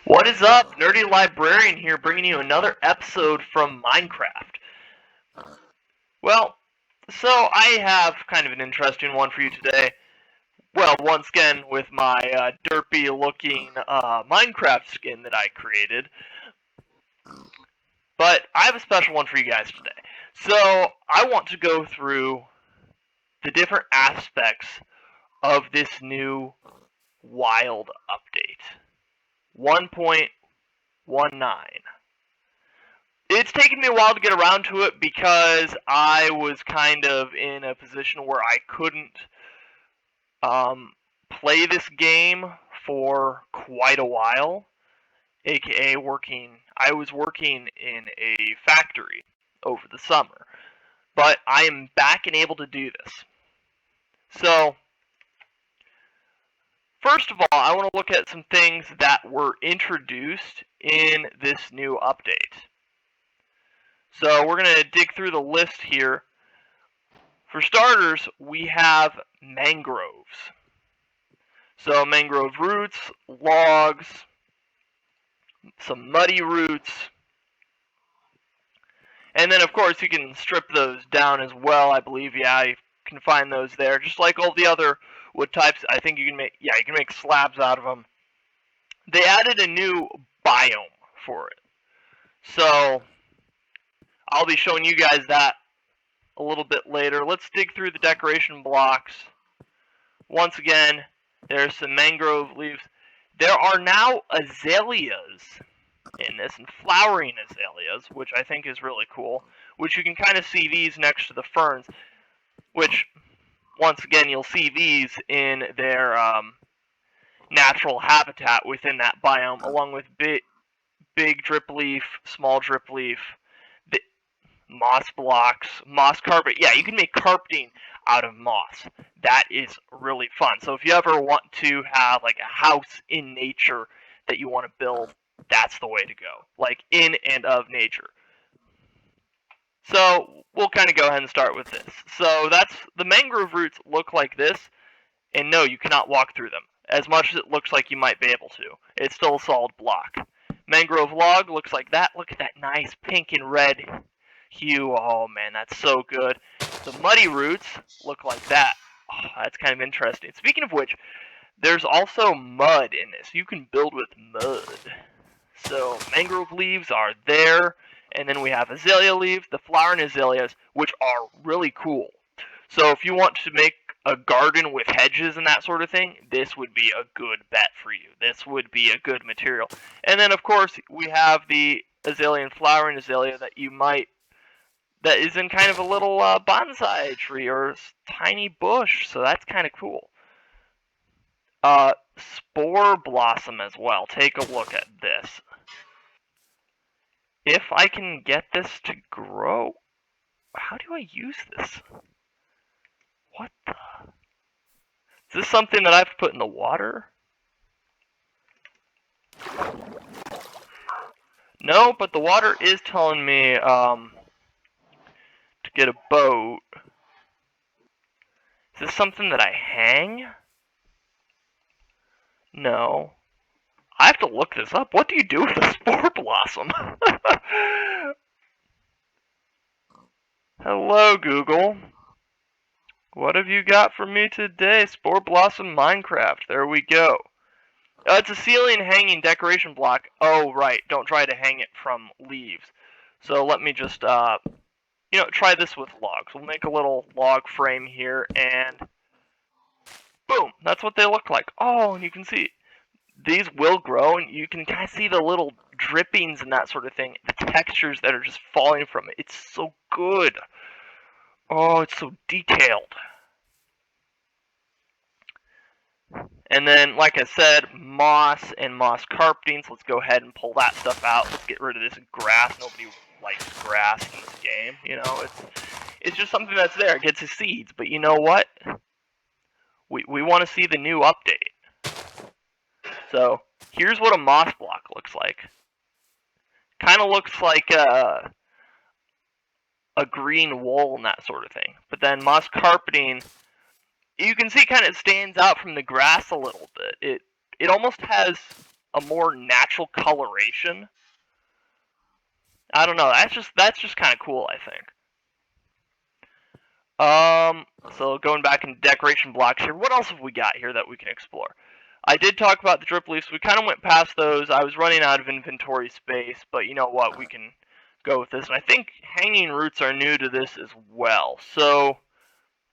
What is up? Nerdy Librarian here, bringing you another episode from Minecraft. Well, so I have kind of an interesting one for you today. Well, once again, with my derpy-looking Minecraft skin that I created. But I have a special one for you guys today. So, I want to go through the different aspects of this new wild update. 1.19. It's taken me a while to get around to it because I was kind of in a position where I couldn't play this game for quite a while, aka I was working in a factory over the summer, but I am back and able to do this. So, first of all, I want to look at some things that were introduced in this new update. So we're going to dig through the list here. For starters, we have mangroves. So mangrove roots, logs, some muddy roots, and then of course you can strip those down as well. I believe, yeah, you can find those there, just like all the other wood types. I think you can make slabs out of them. They added a new biome for it, so I'll be showing you guys that a little bit later. Let's dig through the decoration blocks. Once again, there's some mangrove leaves. There are now azaleas in this, and flowering azaleas, which I think is really cool. Which you can kind of see these next to the ferns, which, once again, you'll see these in their natural habitat within that biome, along with big drip leaf, small drip leaf, moss blocks, moss carpet. Yeah, you can make carpeting out of moss. That is really fun. So if you ever want to have like a house in nature that you want to build, that's the way to go. Like in and of nature. So we'll kind of go ahead and start with this. So the mangrove roots look like this, and no, you cannot walk through them. As much as it looks like you might be able to, it's still a solid block. Mangrove log looks like that. Look at that nice pink and red hue. Oh man, that's so good. The muddy roots look like that. Oh, that's kind of interesting. Speaking of which, there's also mud in this. You can build with mud. So mangrove leaves are there, and then we have azalea leaves, the flowering azaleas, which are really cool. So if you want to make a garden with hedges and that sort of thing, this would be a good bet for you. This would be a good material. And then of course we have the azalea and flowering azalea that is in kind of a little bonsai tree or tiny bush, so that's kind of cool. Spore blossom as well. Take a look at this. If I can get this to grow, how do I use this? What the? Is this something that I have to put in the water? No, but the water is telling me to get a boat. Is this something that I hang? No. I have to look this up. What do you do with a spore blossom? Hello, Google. What have you got for me today? Spore blossom Minecraft. There we go. It's a ceiling hanging decoration block. Oh, right. Don't try to hang it from leaves. So let me just, try this with logs. We'll make a little log frame here, and boom. That's what they look like. Oh, and you can see these will grow, and you can kind of see the little drippings and that sort of thing. The textures that are just falling from it. It's so good. Oh, it's so detailed. And then, like I said, moss and moss carpeting. So let's go ahead and pull that stuff out. Let's get rid of this grass. Nobody likes grass in this game. You know, it's just something that's there. It gets its seeds. But you know what? We want to see the new update. So here's what a moss block looks like. Kind of looks like a green wool and that sort of thing. But then moss carpeting, you can see kind of stands out from the grass a little bit. It almost has a more natural coloration. I don't know. That's just kind of cool, I think. So going back into decoration blocks here, what else have we got here that we can explore? I did talk about the drip leaves. We kind of went past those. I was running out of inventory space, but you know what? We can go with this. And I think hanging roots are new to this as well. So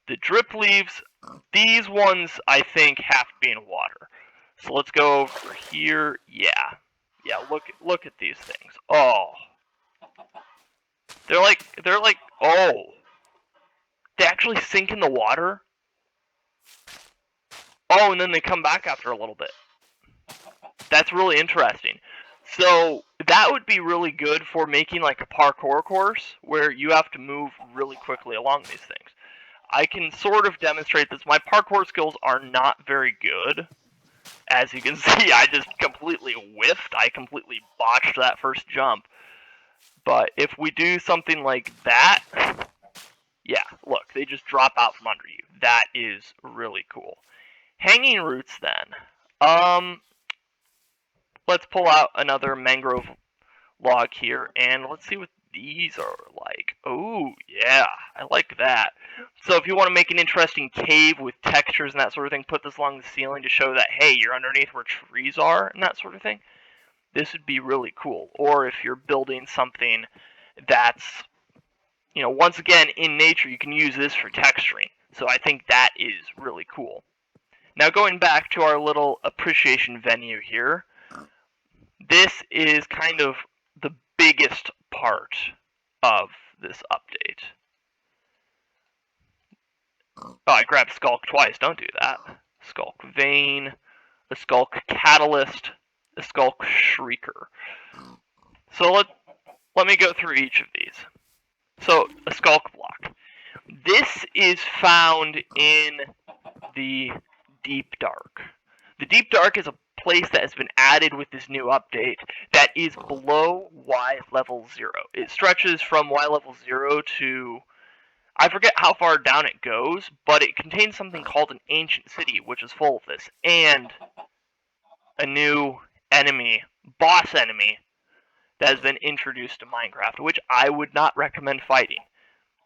the drip leaves, these ones I think have to be in water. So let's go over here. Yeah, look at these things. Oh, they're like oh. They actually sink in the water? Oh, and then they come back after a little bit. That's really interesting. So that would be really good for making like a parkour course where you have to move really quickly along these things. I can sort of demonstrate this. My parkour skills are not very good. As you can see, I just completely whiffed. I completely botched that first jump. But if we do something like that, yeah, look, they just drop out from under you. That is really cool. Hanging roots then. Let's pull out another mangrove log here, and let's see what these are like. Oh, yeah, I like that. So if you want to make an interesting cave with textures and that sort of thing, put this along the ceiling to show that, hey, you're underneath where trees are and that sort of thing. This would be really cool. Or if you're building something that's, you know, once again, in nature, you can use this for texturing. So I think that is really cool. Now going back to our little appreciation venue here, this is kind of the biggest part of this update. Oh, I grabbed Skulk twice, don't do that. Skulk Vein, a Skulk Catalyst, a Skulk Shrieker. So let me go through each of these. So, a Skulk Block. This is found in the Deep Dark. The Deep Dark is a place that has been added with this new update that is below Y level 0. It stretches from Y level 0 to, I forget how far down it goes, but it contains something called an ancient city, which is full of this, and a new enemy, boss enemy, that has been introduced to Minecraft, which I would not recommend fighting.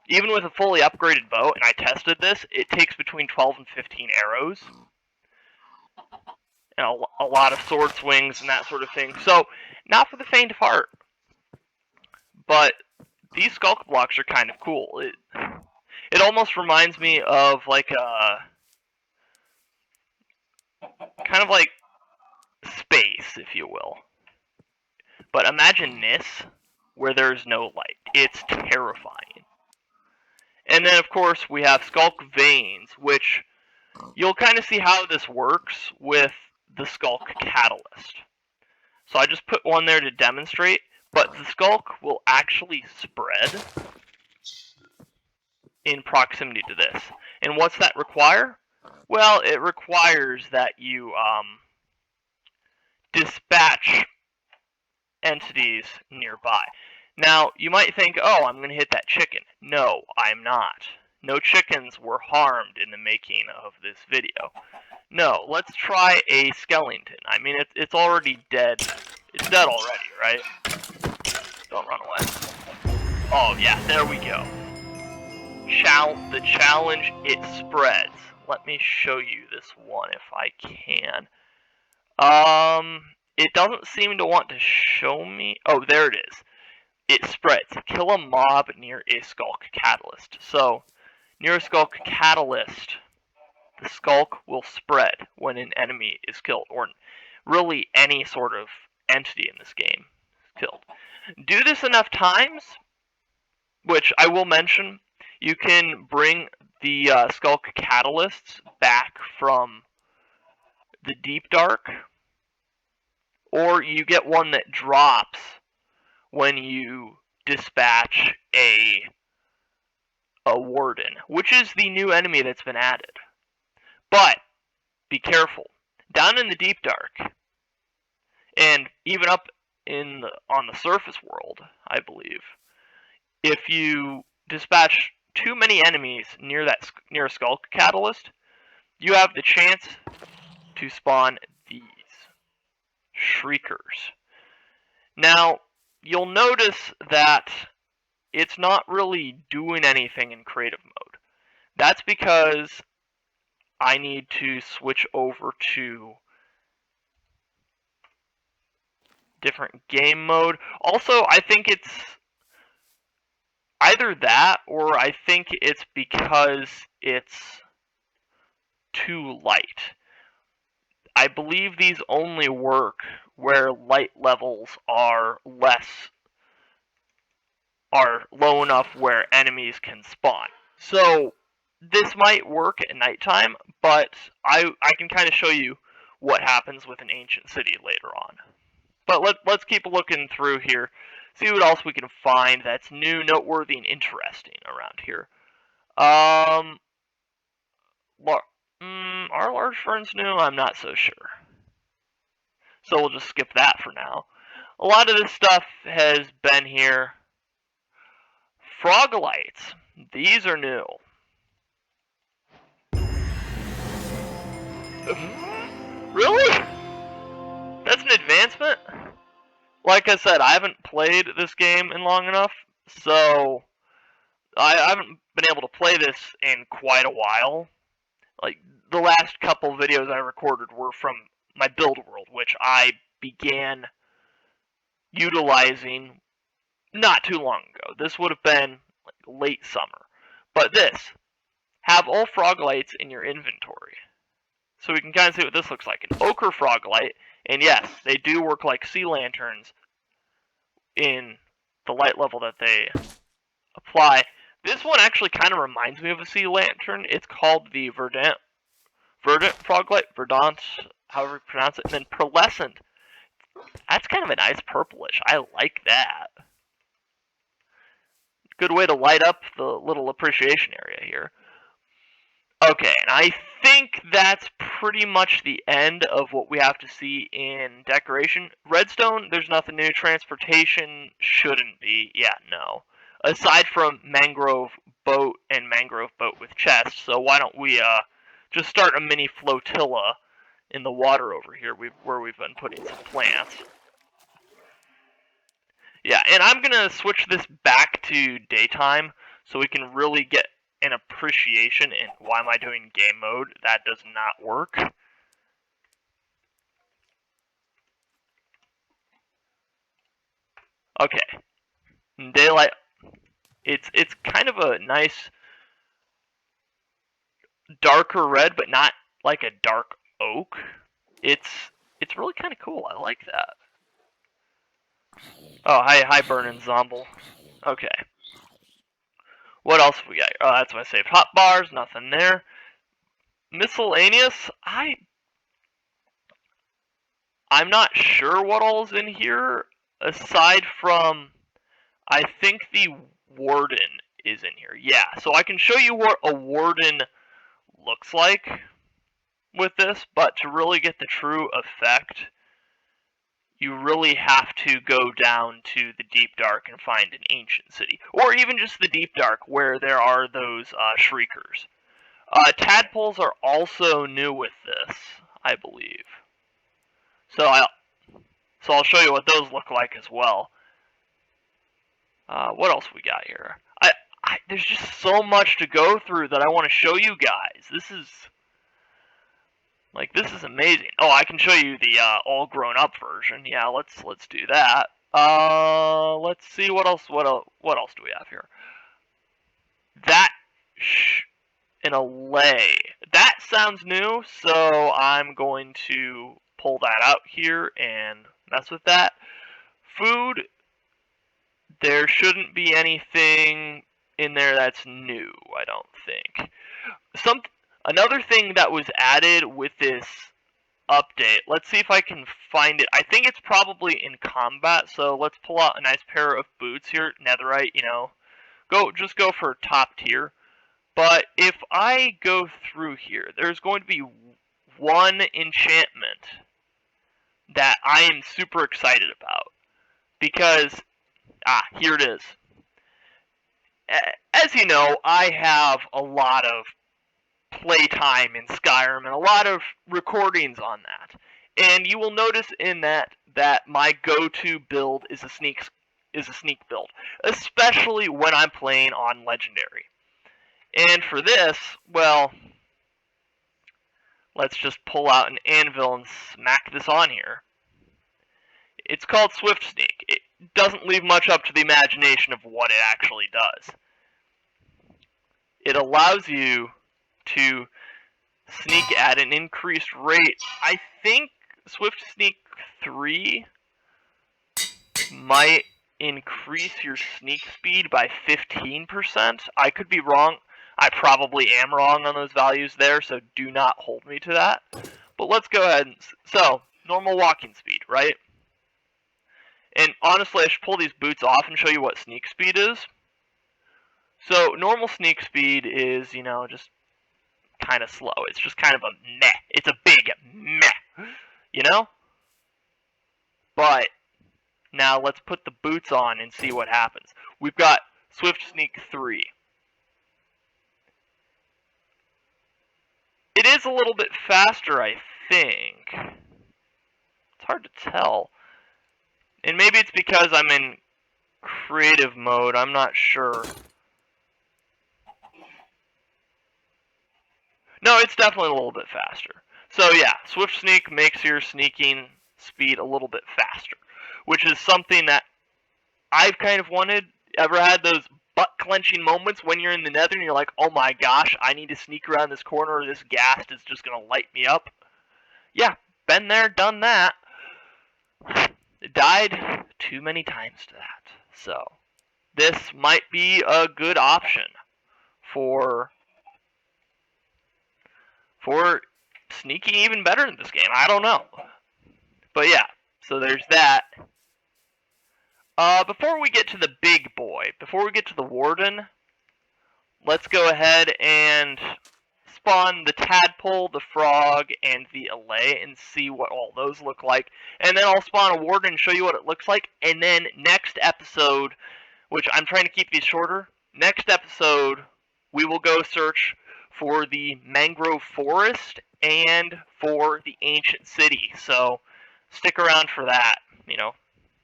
Even with a fully upgraded bow, and I tested this, it takes between 12 and 15 arrows. And a lot of sword swings and that sort of thing. So, not for the faint of heart. But these Skulk Blocks are kind of cool. It almost reminds me of like a kind of like space, if you will. But imagine this, where there's no light. It's terrifying. And then, of course, we have Skulk Veins, which you'll kind of see how this works with the Skulk Catalyst. So I just put one there to demonstrate, but the Skulk will actually spread in proximity to this. And what's that require? Well, it requires that you dispatch entities nearby. Now, you might think, oh, I'm going to hit that chicken. No, I'm not. No chickens were harmed in the making of this video. No, let's try a skeleton. I mean, it's already dead. It's dead already, right? Don't run away. Oh, yeah, there we go. The challenge, it spreads. Let me show you this one if I can. It doesn't seem to want to show me. Oh, there it is. It spreads. Kill a mob near a Skulk Catalyst. So, near a Skulk Catalyst, the Skulk will spread when an enemy is killed, or really any sort of entity in this game is killed. Do this enough times, which I will mention, you can bring the Skulk Catalysts back from the Deep Dark, or you get one that drops when you dispatch a Warden, which is the new enemy that's been added. But be careful. Down in the Deep Dark, and even up on the surface world, I believe, if you dispatch too many enemies near a Skulk Catalyst, you have the chance to spawn these shriekers. Now, you'll notice that it's not really doing anything in creative mode. That's because I need to switch over to different game mode. Also, I think it's either that, or I think it's because it's too light. I believe these only work where light levels are low enough where enemies can spawn. So this might work at nighttime, but I can kind of show you what happens with an ancient city later on. But let's keep looking through here, see what else we can find that's new, noteworthy, and interesting around here. Are large ferns new? I'm not so sure. So we'll just skip that for now. A lot of this stuff has been here. Froglights. These are new. Really? That's an advancement? Like I said, I haven't played this game in long enough, so I haven't been able to play this in quite a while. Like, the last couple videos I recorded were from my build world, which I began utilizing not too long ago. This would have been like late summer. But this, have all Froglights in your inventory. So we can kind of see what this looks like. An ochre Froglight, and yes, they do work like sea lanterns in the light level that they apply. This one actually kind of reminds me of a sea lantern. It's called the Verdant Froglight, Verdant, however you pronounce it. And then Pearlescent. That's kind of a nice purplish. I like that. Good way to light up the little appreciation area here. Okay, and I think that's pretty much the end of what we have to see in decoration. Redstone, there's nothing new. Transportation shouldn't be. Yeah, no. Aside from mangrove boat and mangrove boat with chests, so why don't we just start a mini flotilla in the water over here where we've been putting some plants. Yeah, and I'm going to switch this back to daytime so we can really get an appreciation in why am I doing game mode. That does not work. Okay. Daylight. It's kind of a nice darker red, but not like a dark oak. It's really kind of cool. I like that. Oh, hi Burnin' Zomble. Okay. What else have we got? Oh, that's my saved hot bars. Nothing there. Miscellaneous. I'm not sure what all's in here aside from I think the Warden is in here. Yeah, so I can show you what a Warden looks like with this, but to really get the true effect, you really have to go down to the Deep Dark and find an ancient city. Or even just the Deep Dark where there are those shriekers. Tadpoles are also new with this, I believe. So I'll show you what those look like as well. What else we got here? There's just so much to go through that I want to show you guys. This is amazing. Oh, I can show you the all grown up version. Yeah, let's do that. Let's see what else do we have here? That in a lay. That sounds new, so I'm going to pull that out here and mess with that. Food. There shouldn't be anything in there that's new, I don't think. Another thing that was added with this update, let's see if I can find it. I think it's probably in combat, so let's pull out a nice pair of boots here, netherite, just go for top tier. But if I go through here, there's going to be one enchantment that I am super excited about. Because, here it is. As you know, I have a lot of playtime in Skyrim and a lot of recordings on that. And you will notice in that that my go-to build is a sneak build, especially when I'm playing on Legendary. And for this, well, let's just pull out an anvil and smack this on here. It's called Swift Sneak. It doesn't leave much up to the imagination of what it actually does. It allows you to sneak at an increased rate. I think Swift Sneak 3 might increase your sneak speed by 15%. I could be wrong. I probably am wrong on those values there, so do not hold me to that. But let's go ahead and... So, normal walking speed, right? And honestly, I should pull these boots off and show you what sneak speed is. So, normal sneak speed is, you know, just kind of slow. It's just kind of a meh. It's a big meh. You know? But now let's put the boots on and see what happens. We've got Swift Sneak 3. It is a little bit faster, I think. It's hard to tell. And maybe it's because I'm in creative mode. I'm not sure. No, it's definitely a little bit faster. So yeah, Swift Sneak makes your sneaking speed a little bit faster, which is something that I've kind of wanted. Ever had those butt-clenching moments when you're in the nether and you're like, oh my gosh, I need to sneak around this corner or this ghast is just going to light me up? Yeah, been there, done that. Died too many times to that. So, this might be a good option for sneaking even better in this game. I don't know. But yeah, so there's that. Before we get to the big boy, before we get to the Warden, let's go ahead and spawn the tadpole, the frog, and the allay and see what all those look like. And then I'll spawn a Warden and show you what it looks like. And then next episode, which I'm trying to keep these shorter, next episode we will go search for the mangrove forest and for the ancient city. So stick around for that, you know.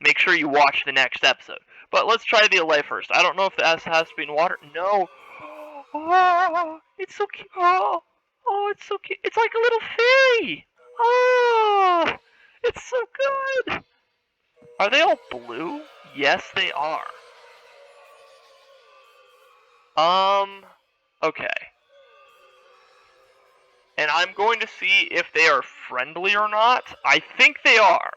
Make sure you watch the next episode. But let's try the allay first. I don't know if the S has to be in water. No. Oh, it's so cute. Oh, it's so cute. It's like a little fairy. Oh, it's so good. Are they all blue? Yes, they are. Okay. And I'm going to see if they are friendly or not. I think they are.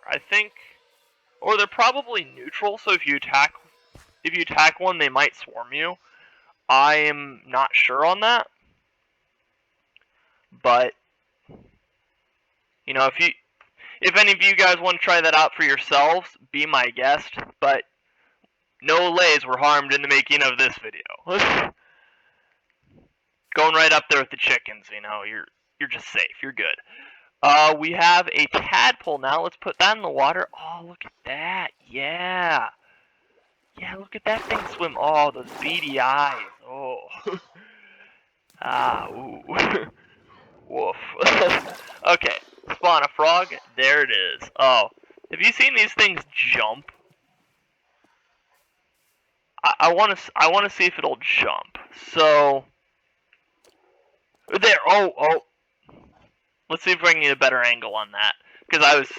Or they're probably neutral, so if you attack one, they might swarm you. I am not sure on that. But you know, if any of you guys want to try that out for yourselves, be my guest. But no allays were harmed in the making of this video. Going right up there with the chickens, you know, you're just safe. You're good. We have a tadpole now. Let's put that in the water. Oh, look at that. Yeah. Yeah, look at that thing swim. Oh, those beady eyes. Oh. Ooh. Woof. Okay, spawn a frog. There it is. Oh, have you seen these things jump? I want to see if it'll jump. So there. Oh. Let's see if I can get a better angle on that. Because I was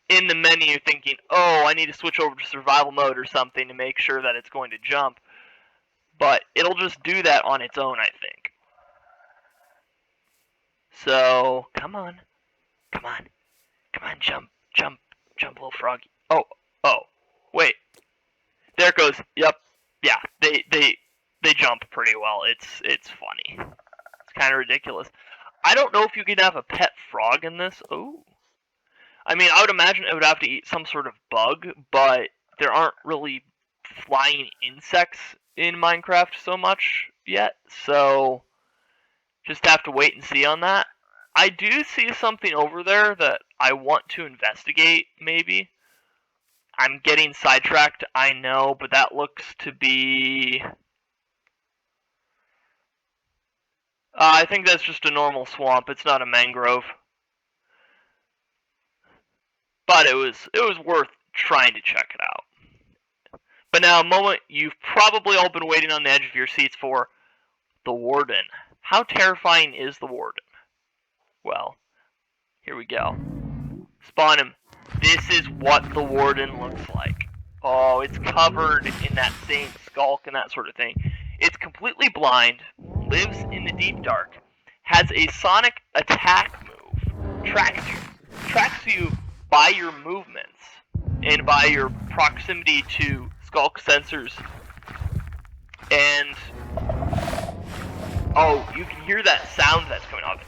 in the menu thinking, oh, I need to switch over to survival mode or something to make sure that it's going to jump. But it'll just do that on its own, I think. So, come on, jump, little froggy. Oh, wait. There it goes. Yep. Yeah, they jump pretty well. It's funny. It's kind of ridiculous. I don't know if you can have a pet frog in this. Oh. I mean, I would imagine it would have to eat some sort of bug, but there aren't really flying insects in Minecraft so much yet, so just have to wait and see on that. I do see something over there that I want to investigate, maybe. I'm getting sidetracked, I know, but that looks to be... I think that's just a normal swamp. It's not a mangrove. but it was worth trying to check it out. But now, a moment you've probably all been waiting on the edge of your seats for: the Warden. How terrifying is the Warden? Well, here we go. Spawn him. This is what the Warden looks like. Oh, it's covered in that same skulk and that sort of thing. It's completely blind, lives in the deep dark, has a sonic attack move, tracks you by your movements and by your proximity to skulk sensors. And oh, you can hear that sound that's coming off.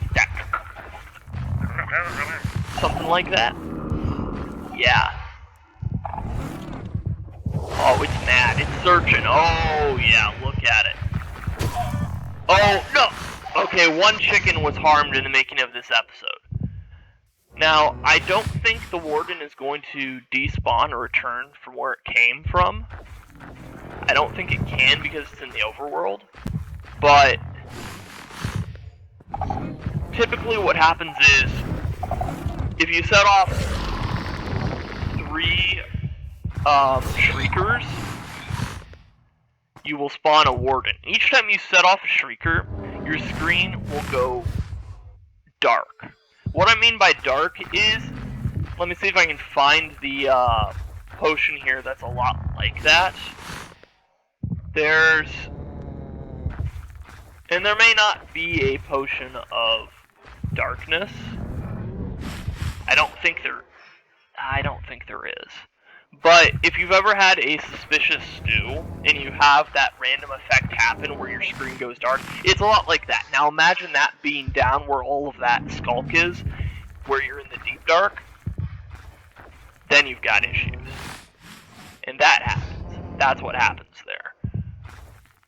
Something like that. Yeah. Oh, it's mad. It's searching. Oh, yeah, look at it. Oh, no! Okay, one chicken was harmed in the making of this episode. Now, I don't think the Warden is going to despawn or return from where it came from. I don't think it can because it's in the overworld. But typically what happens is, if you set off 3 Shriekers, you will spawn a Warden. Each time you set off a Shrieker, your screen will go dark. What I mean by dark is, let me see if I can find the potion here that's a lot like that. And there may not be a potion of darkness. I don't think there is. But if you've ever had a suspicious stew and you have that random effect happen where your screen goes dark, it's a lot like that. Now imagine that being down where all of that skulk is, where you're in the deep dark. Then you've got issues. And that happens. That's what happens there.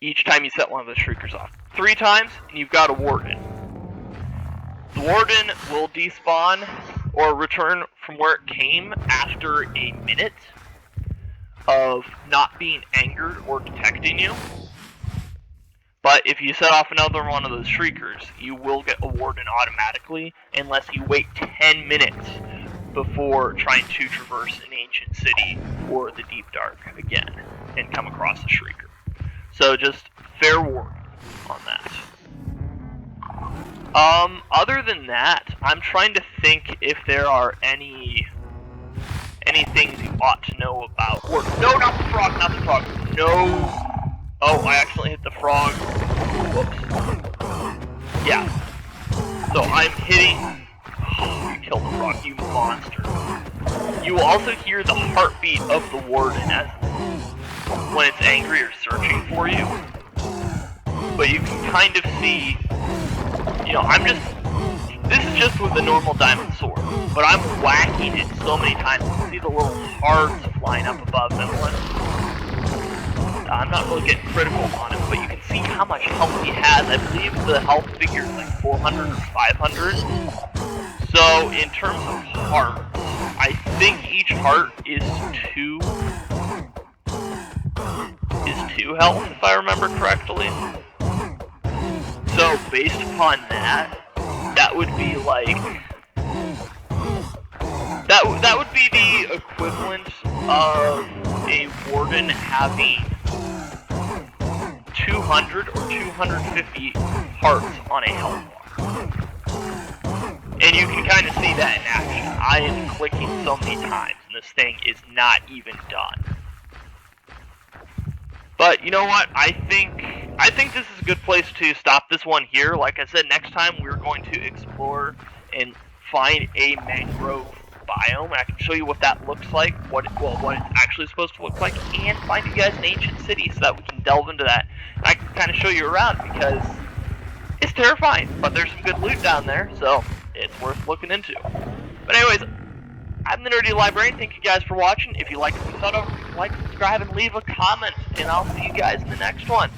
Each time you set one of those Shriekers off. 3 times, and you've got a Warden. The Warden will despawn or return from where it came after a minute of not being angered or detecting you. But if you set off another one of those Shriekers, you will get a Warden automatically, unless you wait 10 minutes before trying to traverse an ancient city or the deep dark again and come across a Shrieker. So just fair warning on that. Other than that, I'm trying to think if there are any things you ought to know about. Or no, not the frog, not the frog. No. Oh, I accidentally hit the frog. Whoops. Yeah. So I'm hitting. Oh, you killed the frog, you monster. You will also hear the heartbeat of the Warden as when it's angry or searching for you. But you can kind of see, you know, this is just with a normal diamond sword, but I'm whacking it so many times. You can see the little hearts flying up above them. I'm not really getting critical on him, but you can see how much health he has. I believe the health figure is like 400 or 500. So in terms of hearts, I think each heart is 2 health, if I remember correctly. So based upon that, that would be like that would be the equivalent of a Warden having 200 or 250 hearts on a health bar. And you can kind of see that in action. I am clicking so many times, and this thing is not even done. But you know what? I think this is a good place to stop this one here. Like I said, next time we're going to explore and find a mangrove biome, and I can show you what that looks like, what it's actually supposed to look like, and find you guys an ancient city so that we can delve into that. And I can kind of show you around because it's terrifying, but there's some good loot down there, so it's worth looking into. But anyways, I'm the Nerdy Librarian. Thank you guys for watching. If you like what you saw, don't forget to like, subscribe, and leave a comment. And I'll see you guys in the next one.